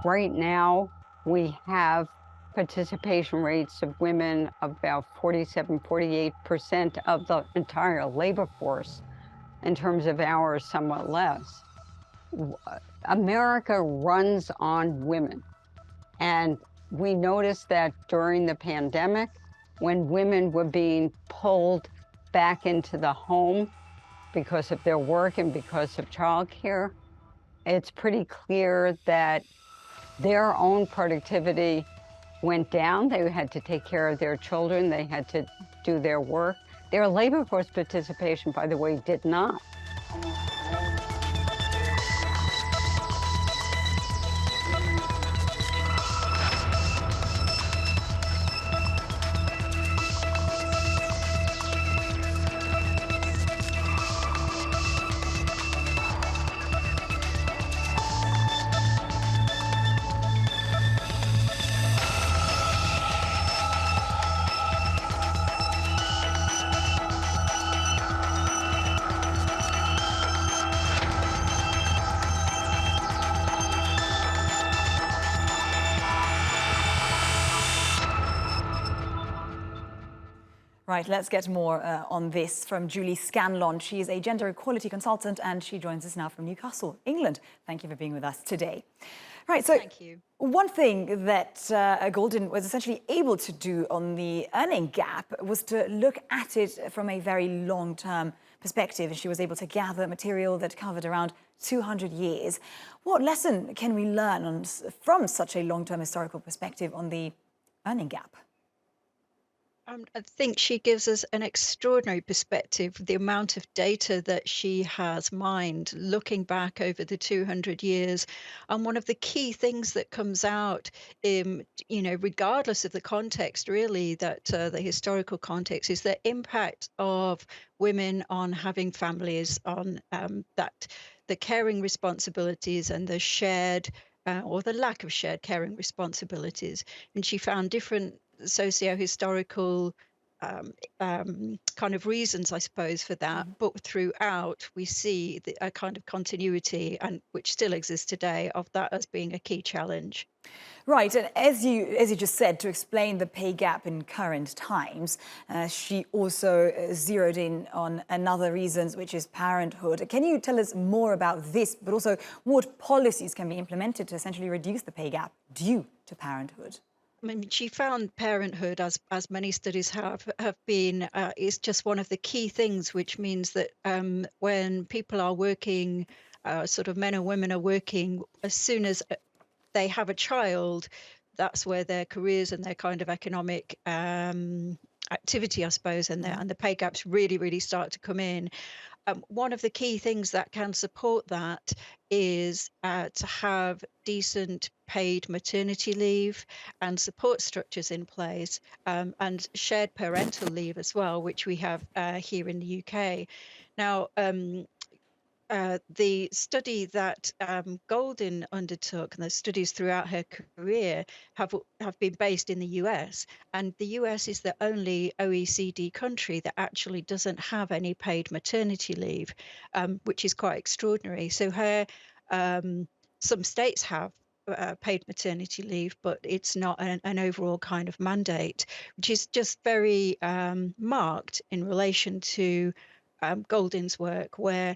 Right now, we have participation rates of women of about 47, 48% of the entire labor force. In terms of hours, somewhat less. America runs on women. And we noticed that during the pandemic, when women were being pulled back into the home because of their work and because of childcare, it's pretty clear that their own productivity went down. They had to take care of their children. They had to do their work. Their labor force participation, by the way, did not. Right, let's get more on this from Julie Scanlon. She is a gender equality consultant and she joins us now from Newcastle, England. Thank you for being with us today. Right, so thank you. One thing that Goldin was essentially able to do on the earning gap was to look at it from a very long-term perspective. She was able to gather material that covered around 200 years. What lesson can we learn from such a long-term historical perspective on the earning gap? I think she gives us an extraordinary perspective, the amount of data that she has mined, looking back over the 200 years. And one of the key things that comes out, regardless of the context, really, that the historical context, is the impact of women on having families, on the caring responsibilities and the shared or the lack of shared caring responsibilities. And she found different socio-historical kind of reasons, I suppose, for that. But throughout, we see a kind of continuity, and which still exists today, of that as being a key challenge. Right, and as you just said, to explain the pay gap in current times, she also zeroed in on another reason, which is parenthood. Can you tell us more about this, but also what policies can be implemented to essentially reduce the pay gap due to parenthood? I mean, she found parenthood, as many studies have been, is just one of the key things, which means that when people are working, sort of men and women are working, as soon as they have a child, that's where their careers and their kind of economic activity, I suppose, and the pay gaps really, really start to come in. One of the key things that can support that is to have decent paid maternity leave and support structures in place, and shared parental leave as well, which we have here in the UK. Now, the study that Goldin undertook, and the studies throughout her career, have been based in the US, and the US is the only OECD country that actually doesn't have any paid maternity leave, which is quite extraordinary. So some states have paid maternity leave, but it's not an overall kind of mandate, which is just very marked in relation to Goldin's work, where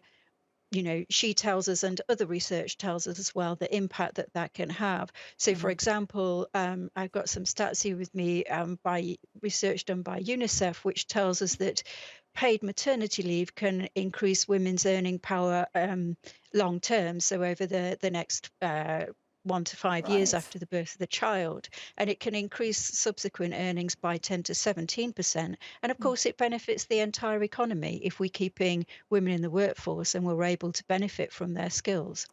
she tells us, and other research tells us as well, the impact that can have. So, for example, I've got some stats here with me by research done by UNICEF, which tells us that paid maternity leave can increase women's earning power long term, so over the next 1 to 5 years after the birth of the child, and it can increase subsequent earnings by 10 to 17%. And of course, it benefits the entire economy if we're keeping women in the workforce and we're able to benefit from their skills.